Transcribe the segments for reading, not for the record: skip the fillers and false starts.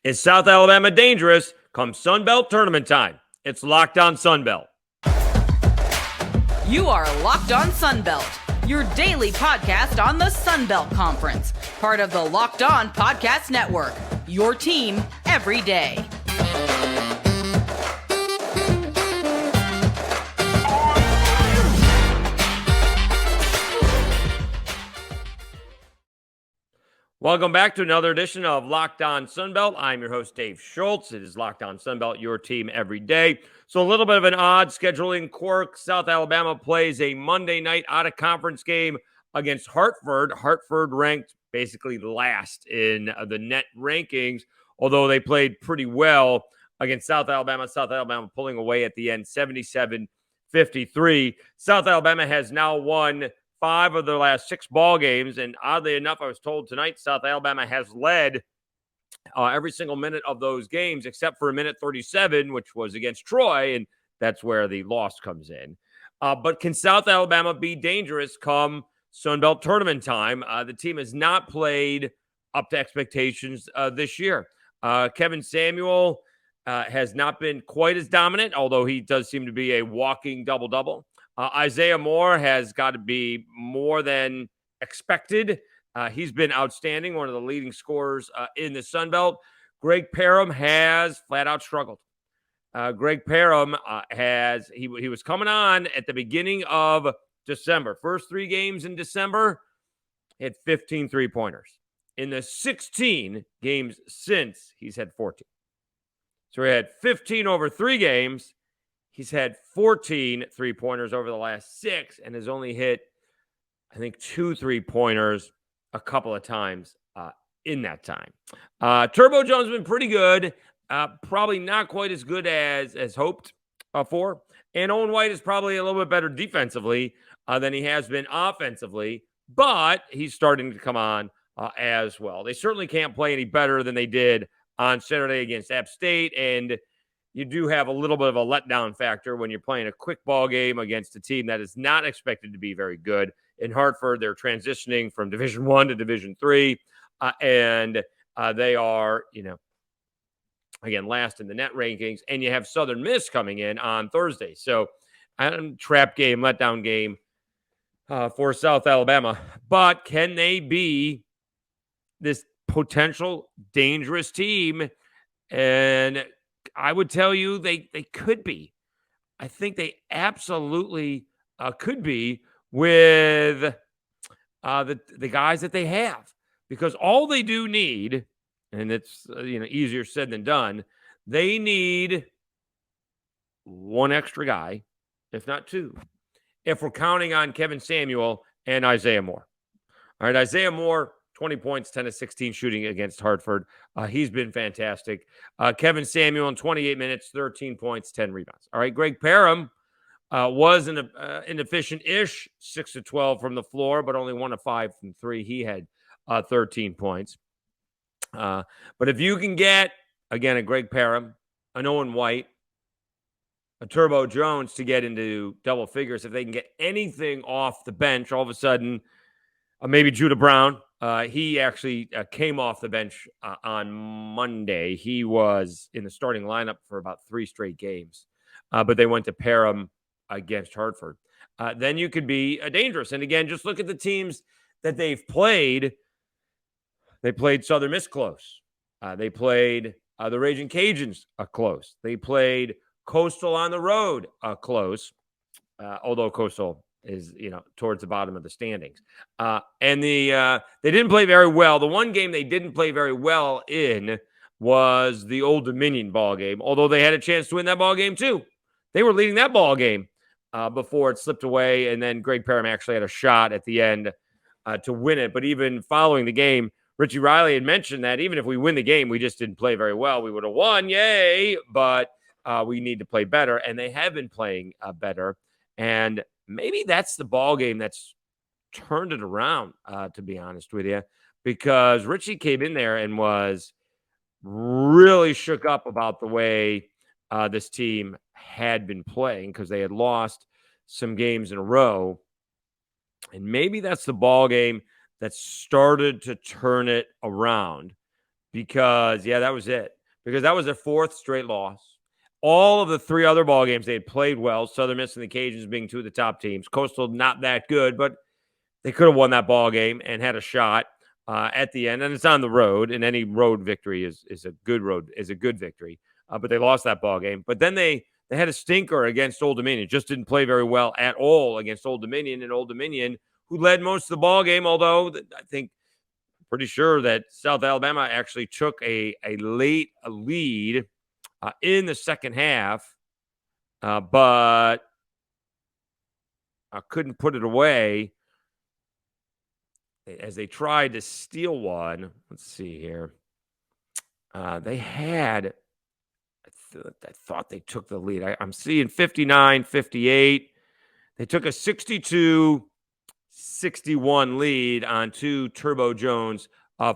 Is South Alabama dangerous come Sun Belt tournament time? It's Locked On Sun Belt. You are Locked On Sun Belt, your daily podcast on the Sun Belt Conference, part of the Locked On Podcast Network, your team every day. Welcome back to another edition of Locked On Sunbelt. I'm your host, Dave Schultz. It is Locked On Sunbelt, your team every day. So a little bit of an odd scheduling quirk. South Alabama plays a Monday night out-of-conference game against Hartford. Hartford ranked basically last in the net rankings, although they played pretty well against South Alabama. South Alabama pulling away at the end, 77-53. South Alabama has now won 5 of their last 6 ball games, and oddly enough, I was told tonight South Alabama has led every single minute of those games except for a minute 37, which was against Troy, and that's where the loss comes in. But can South Alabama be dangerous come Sun Belt tournament time? The team has not played up to expectations this year. Kevin Samuel has not been quite as dominant, although he does seem to be a walking double-double. Isaiah Moore has got to be more than expected. He's been outstanding, one of the leading scorers in the Sun Belt. Greg Parham has flat out struggled. Greg Parham he was coming on at the beginning of December. First 3 games in December, he had 15 3-pointers. In the 16 games since, he's had 14. So he had 15 over 3 games. He's had 14 3-pointers over the last 6 and has only hit, I think, 2 3-pointers a couple of times in that time. Turbo Jones has been pretty good, probably not quite as good as hoped for. And Owen White is probably a little bit better defensively than he has been offensively, but he's starting to come on as well. They certainly can't play any better than they did on Saturday against App State, and you do have a little bit of a letdown factor when you're playing a quick ball game against a team that is not expected to be very good. In Hartford, they're transitioning from Division I to Division III, and they are, again, last in the net rankings. And you have Southern Miss coming in on Thursday. So, trap game, letdown game for South Alabama. But can they be this potential dangerous team? And I would tell you they could be. I think they absolutely could be with the guys that they have, because all they do need, and it's easier said than done, they need 1 extra guy, if not 2, if we're counting on Kevin Samuel and Isaiah Moore. All right, Isaiah Moore, 20 points, 10 of 16 shooting against Hartford. He's been fantastic. Kevin Samuel in 28 minutes, 13 points, 10 rebounds. All right, Greg Parham was an inefficient-ish, 6 of 12 from the floor, but only 1 of 5 from 3. He had 13 points. But if you can get, again, a Greg Parham, an Owen White, a Turbo Jones to get into double figures, if they can get anything off the bench, all of a sudden, maybe Judah Brown. He actually came off the bench on Monday. He was in the starting lineup for about 3 straight games, but they went to Parham against Hartford. Then you could be dangerous. And again, just look at the teams that they've played. They played Southern Miss close. They played the Raging Cajuns close. They played Coastal on the road close, although Coastal is, towards the bottom of the standings. And they didn't play very well. The one game they didn't play very well in was the Old Dominion ball game, although they had a chance to win that ball game too. They were leading that ball game before it slipped away, and then Greg Parham actually had a shot at the end to win it. But even following the game, Richie Riley had mentioned that even if we win the game, we just didn't play very well. We would have won, yay, but we need to play better, and they have been playing better. And maybe that's the ball game that's turned it around, to be honest with you, because Richie came in there and was really shook up about the way this team had been playing, because they had lost some games in a row. And maybe that's the ball game that started to turn it around. because, that was it. Because that was their fourth straight loss. All of the three other ball games, they had played well. Southern Miss and the Cajuns being two of the top teams. Coastal, not that good, but they could have won that ball game and had a shot at the end. And it's on the road, and any road victory is a good victory. But they lost that ball game. But then they had a stinker against Old Dominion. Just didn't play very well at all against Old Dominion. And Old Dominion, who led most of the ball game, although I think pretty sure that South Alabama actually took a late lead in the second half, but couldn't put it away as they tried to steal one. Let's see here. They had, I thought they took the lead. I'm seeing 59-58. They took a 62-61 lead on two Turbo Jones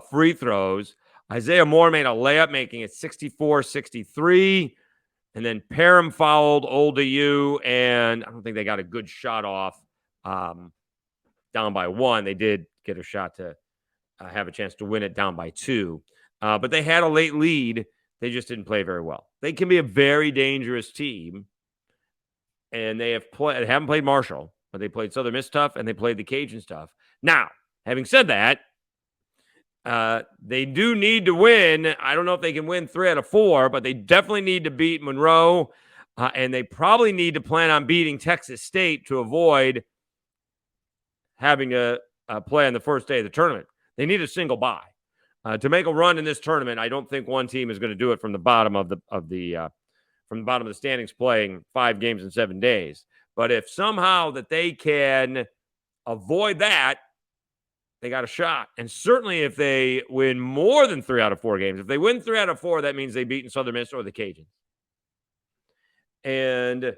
free throws. Isaiah Moore made a layup, making it 64-63. And then Parham fouled Old DU, and I don't think they got a good shot off down by one. They did get a shot to have a chance to win it down by two. But they had a late lead. They just didn't play very well. They can be a very dangerous team, and they haven't played Marshall, but they played Southern Miss tough, and they played the Cajuns tough. Now, having said that, they do need to win. I don't know if they can win 3 out of 4, but they definitely need to beat Monroe, and they probably need to plan on beating Texas State to avoid having to play on the first day of the tournament. They need a single bye to make a run in this tournament. I don't think one team is going to do it from the bottom of the standings, playing 5 games in 7 days. But if somehow that they can avoid that, they got a shot. And certainly if they win more than 3 out of 4 games, if they win 3 out of 4, that means they've beaten Southern Miss or the Cajuns. And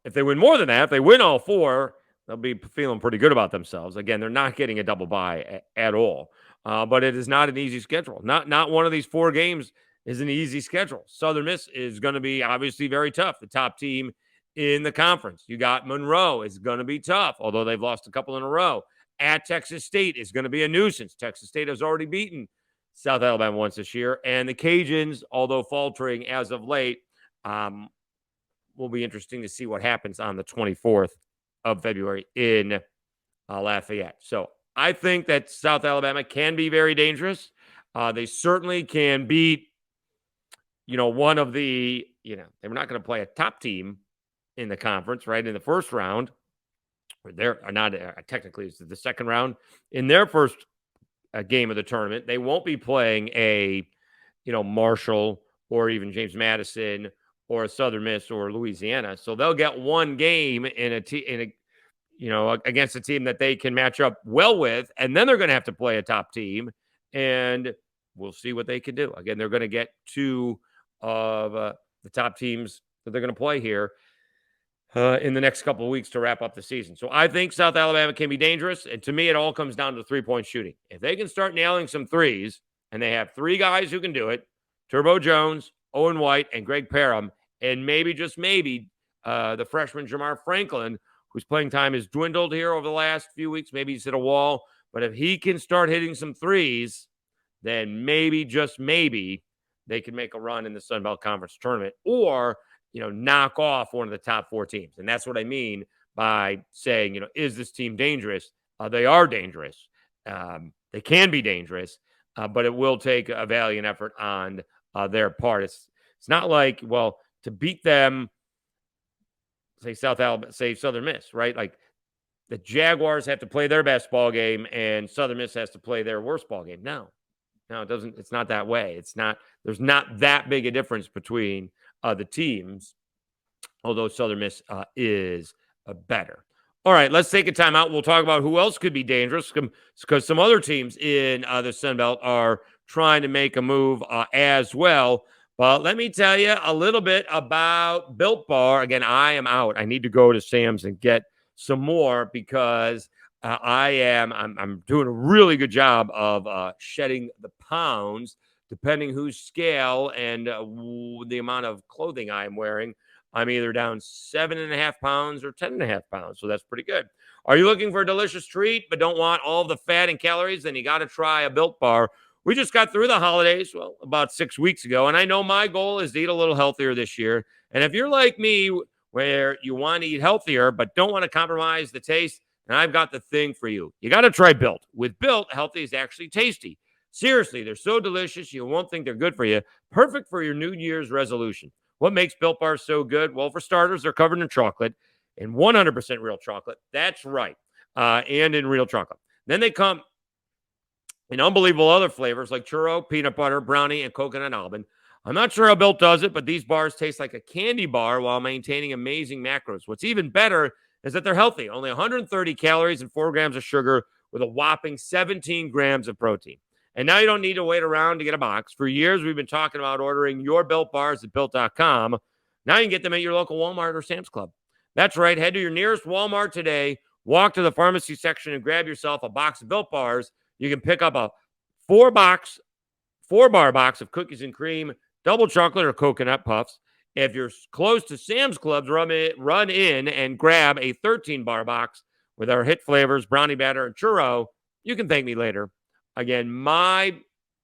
if they win more than that, if they win all 4, they'll be feeling pretty good about themselves. Again, they're not getting a double bye at all. But it is not an easy schedule. Not one of these 4 games is an easy schedule. Southern Miss is going to be obviously very tough. The top team in the conference. You got Monroe is going to be tough, although they've lost a couple in a row. At Texas State is going to be a nuisance. Texas State has already beaten South Alabama once this year. And the Cajuns, although faltering as of late, will be interesting to see what happens on the 24th of February in Lafayette. So I think that South Alabama can be very dangerous. They certainly can beat, one of the, they were not going to play a top team in the conference, right, in the first round. They're not technically it's the second round in their first game of the tournament. They won't be playing a, Marshall or even James Madison or a Southern Miss or Louisiana. So they'll get one game against a team that they can match up well with, and then they're going to have to play a top team, and we'll see what they can do. Again, they're going to get 2 of the top teams that they're going to play here in the next couple of weeks to wrap up the season. So I think South Alabama can be dangerous, and to me, it all comes down to 3-point shooting. If they can start nailing some threes, and they have 3 guys who can do it, Turbo Jones, Owen White, and Greg Parham, and maybe, just maybe, the freshman Jamar Franklin, whose playing time has dwindled here over the last few weeks. Maybe he's hit a wall. But if he can start hitting some threes, then maybe, just maybe, they can make a run in the Sun Belt Conference tournament or, knock off one of the top 4 teams. And that's what I mean by saying, is this team dangerous? They are dangerous. They can be dangerous, but it will take a valiant effort on their part. It's not like, to beat them, say Southern Miss, right? Like the Jaguars have to play their best ball game and Southern Miss has to play their worst ball game. No, it doesn't. It's not that way. There's not that big a difference between the teams, although Southern Miss is better. All right, let's take a timeout. We'll talk about who else could be dangerous because some other teams in the Sun Belt are trying to make a move as well. But let me tell you a little bit about Built Bar. Again, I am out. I need to go to Sam's and get some more because I'm doing a really good job of shedding the pounds, depending whose scale and the amount of clothing I'm wearing. I'm either down 7.5 pounds or 10.5 pounds. So that's pretty good. Are you looking for a delicious treat but don't want all the fat and calories? Then you got to try a Built Bar. We just got through the holidays, well, about 6 weeks ago, and I know my goal is to eat a little healthier this year. And if you're like me, where you want to eat healthier but don't want to compromise the taste, then I've got the thing for you. You got to try Built. With Built, healthy is actually tasty. Seriously, they're so delicious, you won't think they're good for you. Perfect for your New Year's resolution. What makes Built Bars so good? Well, for starters, they're covered in chocolate, and 100% real chocolate. That's right. And in real chocolate. Then they come in unbelievable other flavors like churro, peanut butter, brownie, and coconut almond. I'm not sure how Built does it, but these bars taste like a candy bar while maintaining amazing macros. What's even better is that they're healthy. Only 130 calories and 4 grams of sugar with a whopping 17 grams of protein. And now you don't need to wait around to get a box. For years, we've been talking about ordering your Built Bars at Built.com. Now you can get them at your local Walmart or Sam's Club. That's right. Head to your nearest Walmart today, walk to the pharmacy section, and grab yourself a box of Built Bars. You can pick up a 4-bar box of cookies and cream, double chocolate or coconut puffs. If you're close to Sam's Clubs, run in and grab a 13-bar box with our hit flavors, brownie batter, and churro. You can thank me later. Again, my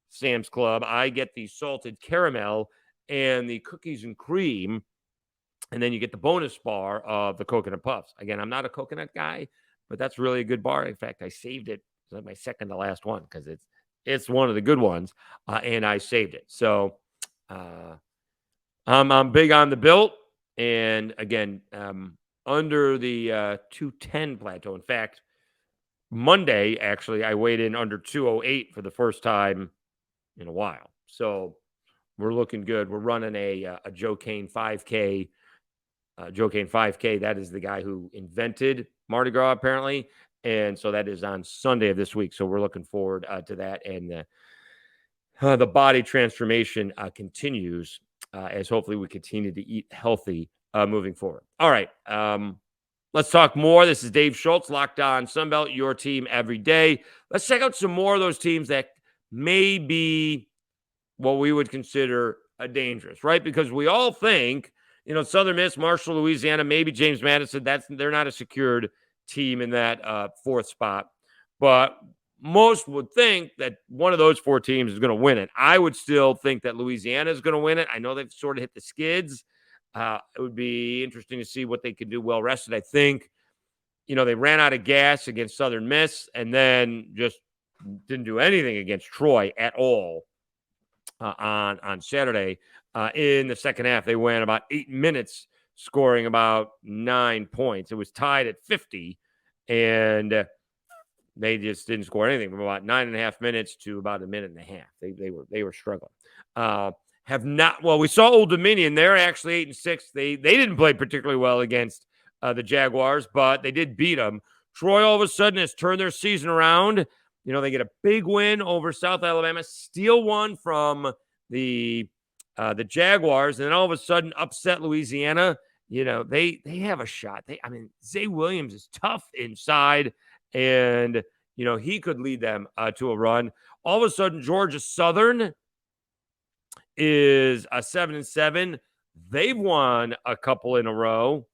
Sam's Club, I get the salted caramel and the cookies and cream, and then you get the bonus bar of the coconut puffs. Again, I'm not a coconut guy, but that's really a good bar. In fact, I saved it. It's like my second to last one because it's one of the good ones, and I saved it. So I'm big on the Built, and again, under the 210 plateau. In fact, Monday, actually, I weighed in under 208 for the first time in a while. So we're looking good. We're running a Joe Kane 5K. Joe Kane 5K, that is the guy who invented Mardi Gras, apparently. And so that is on Sunday of this week. So we're looking forward to that. And the body transformation continues as hopefully we continue to eat healthy moving forward. All right. Let's talk more. This is Dave Schultz, Locked On Sunbelt, your team every day. Let's check out some more of those teams that may be what we would consider dangerous, right? Because we all think, Southern Miss, Marshall, Louisiana, maybe James Madison, they're not a secured team in that fourth spot. But most would think that one of those 4 teams is going to win it. I would still think that Louisiana is going to win it. I know they've sort of hit the skids. It would be interesting to see what they could do well rested. I think, they ran out of gas against Southern Miss and then just didn't do anything against Troy at all on Saturday. In the second half, they went about 8 minutes, scoring about 9 points. It was tied at 50, and they just didn't score anything from about 9.5 minutes to about a minute and a half. They were struggling. We saw Old Dominion. They're actually 8-6. They didn't play particularly well against the Jaguars, but they did beat them. Troy all of a sudden has turned their season around. They get a big win over South Alabama, steal one from the Jaguars, and then all of a sudden upset Louisiana. They have a shot. Zay Williams is tough inside, and he could lead them to a run. All of a sudden, Georgia Southern is a 7-7. They've won a couple in a row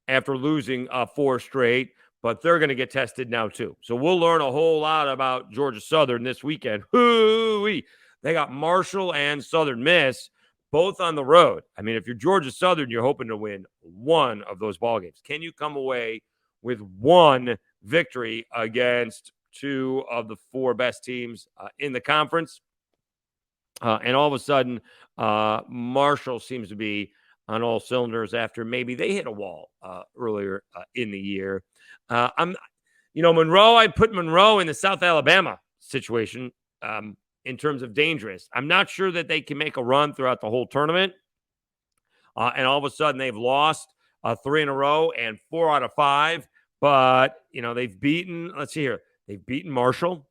after losing 4 straight, but they're going to get tested now too. So we'll learn a whole lot about Georgia Southern this weekend. Hoo-wee. They got Marshall and Southern Miss both on the road. If you're Georgia Southern, you're hoping to win one of those ball games. Can you come away with one victory against 2 of the 4 best teams in the conference? And all of a sudden, Marshall seems to be on all cylinders after maybe they hit a wall earlier in the year. Monroe, I put Monroe in the South Alabama situation in terms of dangerous. I'm not sure that they can make a run throughout the whole tournament. And all of a sudden, they've lost 3 in a row and 4 out of 5. But, they've beaten, let's see here, they've beaten Marshall.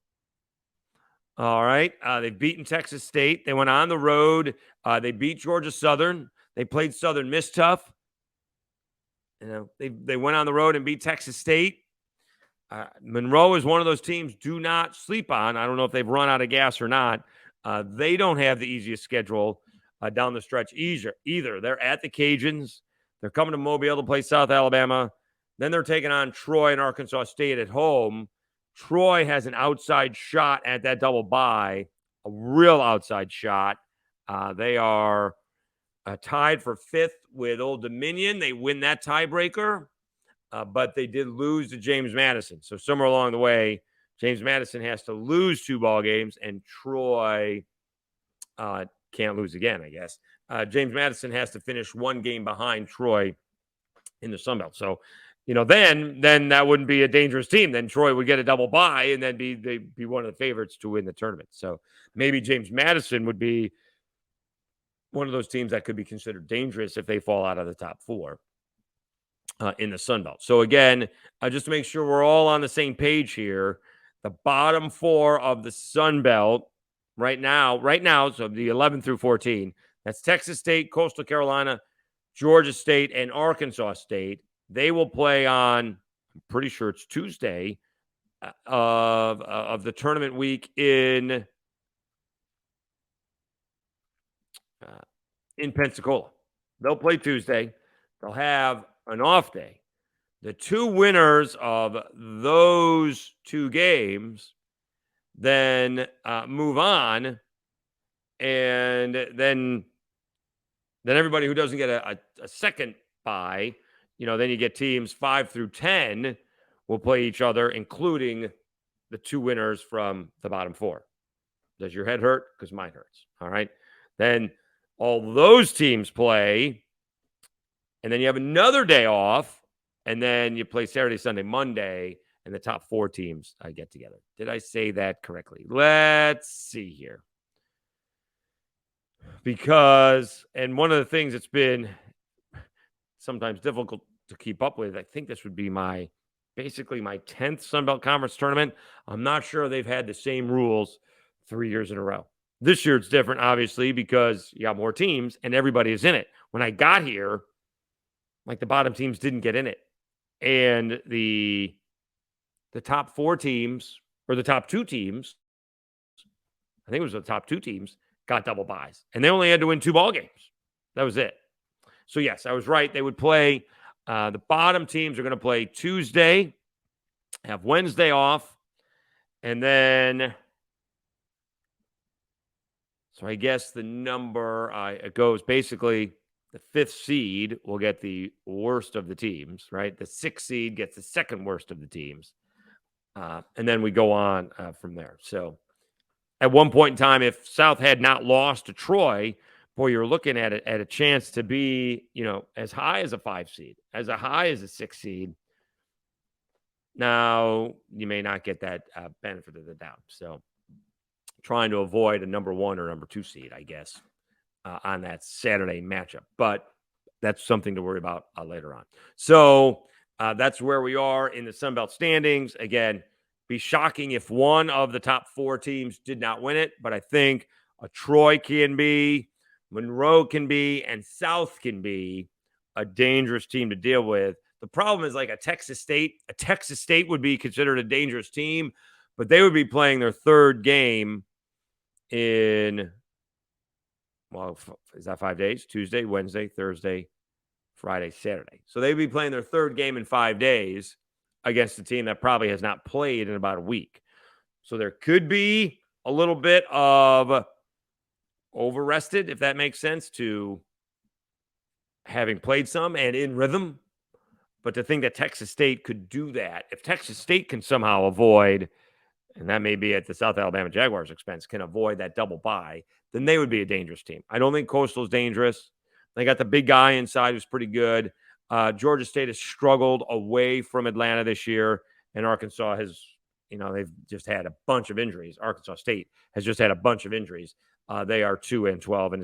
All right. They've beaten Texas State. They went on the road. They beat Georgia Southern. They played Southern Miss tough. They went on the road and beat Texas State. Monroe is one of those teams do not sleep on. I don't know if they've run out of gas or not. They don't have the easiest schedule down the stretch either. They're at the Cajuns. They're coming to Mobile to play South Alabama. Then they're taking on Troy and Arkansas State at home. Troy has an outside shot at that double bye, a real outside shot. They are tied for 5th with Old Dominion. They win that tiebreaker, but they did lose to James Madison. So somewhere along the way, James Madison has to lose 2 ball games, and Troy can't lose again, I guess. James Madison has to finish 1 game behind Troy in the Sun Belt. So, then that wouldn't be a dangerous team. Then Troy would get a double bye and then they'd be one of the favorites to win the tournament. So maybe James Madison would be one of those teams that could be considered dangerous if they fall out of the top 4 in the Sun Belt. So again, just to make sure we're all on the same page here, the bottom 4 of the Sun Belt right now, so the 11 through 14, that's Texas State, Coastal Carolina, Georgia State, and Arkansas State. They will play on, I'm pretty sure it's Tuesday of the tournament week in Pensacola. They'll play Tuesday. They'll have an off day. The 2 winners of those 2 games then move on, and then everybody who doesn't get a second bye, then you get teams 5 through 10 will play each other, including the 2 winners from the bottom 4. Does your head hurt? Because mine hurts. All right. Then all those teams play, and then you have another day off, and then you play Saturday, Sunday, Monday, and the top 4 teams get together. Did I say that correctly? Let's see here. Because, and one of the things that's been sometimes difficult to keep up with, I think this would be basically my 10th Sun Belt Conference tournament. I'm not sure they've had the same rules 3 years in a row. This year it's different, obviously, because you got more teams and everybody is in it. When I got here, the bottom teams didn't get in it. And the top 4 teams, or the top 2 teams, I think it was the top 2 teams, got double byes. And they only had to win 2 ball games. That was it. So, yes, I was right. They would play, the bottom teams are going to play Tuesday, have Wednesday off, and then, so I guess the number, it goes basically the 5th seed will get the worst of the teams, right? The 6th seed gets the second worst of the teams. And then we go on from there. So at one point in time, if South had not lost to Troy, boy, you're looking at it at a chance to be, as high as a 5 seed, as high as a 6 seed. Now, you may not get that benefit of the doubt. So trying to avoid a number 1 or number 2 seed, I guess, on that Saturday matchup. But that's something to worry about later on. So that's where we are in the Sun Belt standings. Again, be shocking if one of the top 4 teams did not win it. But I think a Troy can be, Monroe can be, and South can be a dangerous team to deal with. The problem is a Texas State. A Texas State would be considered a dangerous team, but they would be playing their 3rd game in, well, is that 5 days? Tuesday, Wednesday, Thursday, Friday, Saturday. So they'd be playing their 3rd game in 5 days against a team that probably has not played in about a week. So there could be a little bit of over-rested, if that makes sense, to having played some and in rhythm. But to think that Texas State could do that, if Texas State can somehow avoid, and that may be at the South Alabama Jaguars' expense, can avoid that double bye, then they would be a dangerous team. I don't think Coastal's dangerous. They got the big guy inside who's pretty good. Georgia State has struggled away from Atlanta this year, and Arkansas has, they've just had a bunch of injuries. Arkansas State has just had a bunch of injuries. They are 2-12, and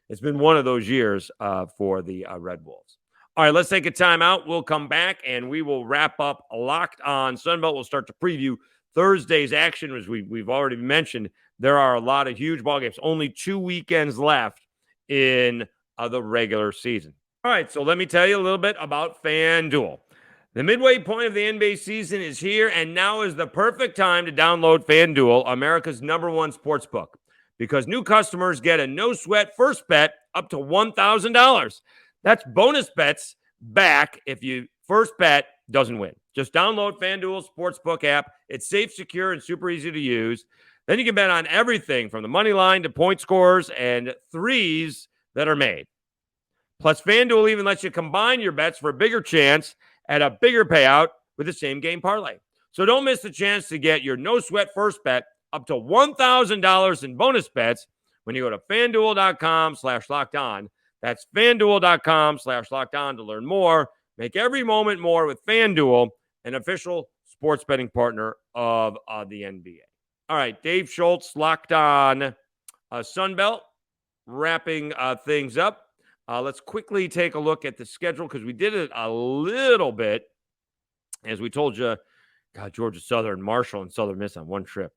it's been one of those years for the Red Wolves. All right, let's take a timeout. We'll come back, and we will wrap up Locked On Sunbelt. We'll start to preview Thursday's action. As we've already mentioned, there are a lot of huge ball games. Only 2 weekends left in the regular season. All right, so let me tell you a little bit about FanDuel. The midway point of the NBA season is here, and now is the perfect time to download FanDuel, America's #1 sportsbook, because new customers get a no-sweat first bet up to $1,000. That's bonus bets back if you first bet doesn't win. Just download FanDuel Sportsbook app. It's safe, secure, and super easy to use. Then you can bet on everything from the money line to point scores and threes that are made. Plus, FanDuel even lets you combine your bets for a bigger chance at a bigger payout with the same game parlay. So don't miss the chance to get your no-sweat first bet up to $1,000 in bonus bets when you go to FanDuel.com/lockedon. That's FanDuel.com/lockedon to learn more. Make every moment more with FanDuel, an official sports betting partner of the NBA. All right, Dave Schultz, Locked On Sunbelt, wrapping things up. Let's quickly take a look at the schedule because we did it a little bit. As we told you, God, Georgia Southern, Marshall, and Southern Miss on one trip.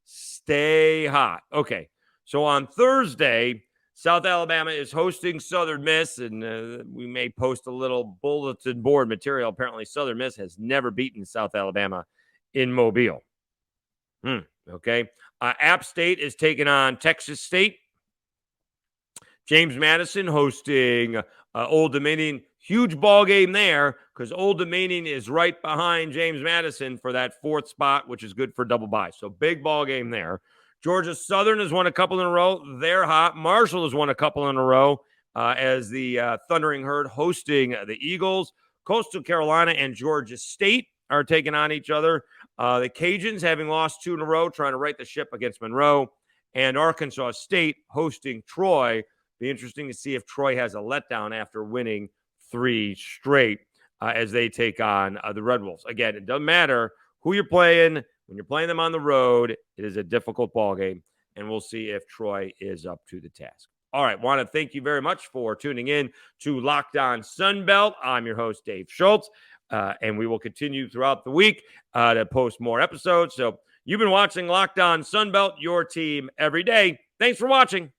Stay hot. Okay, so on Thursday, South Alabama is hosting Southern Miss, and we may post a little bulletin board material. Apparently, Southern Miss has never beaten South Alabama in Mobile. Okay. App State is taking on Texas State. James Madison hosting Old Dominion. Huge ball game there because Old Dominion is right behind James Madison for that fourth spot, which is good for double bye. So big ball game there. Georgia Southern has won a couple in a row. They're hot. Marshall has won a couple in a row as the Thundering Herd hosting the Eagles. Coastal Carolina and Georgia State are taking on each other. The Cajuns, having lost 2 in a row, trying to right the ship against Monroe. And Arkansas State hosting Troy. Be interesting to see if Troy has a letdown after winning 3 straight as they take on the Red Wolves. Again, it doesn't matter who you're playing. When you're playing them on the road, it is a difficult ball game, and we'll see if Troy is up to the task. All right, want to thank you very much for tuning in to Locked On Sunbelt. I'm your host, Dave Schultz, and we will continue throughout the week to post more episodes. So you've been watching Locked On Sunbelt, your team every day. Thanks for watching.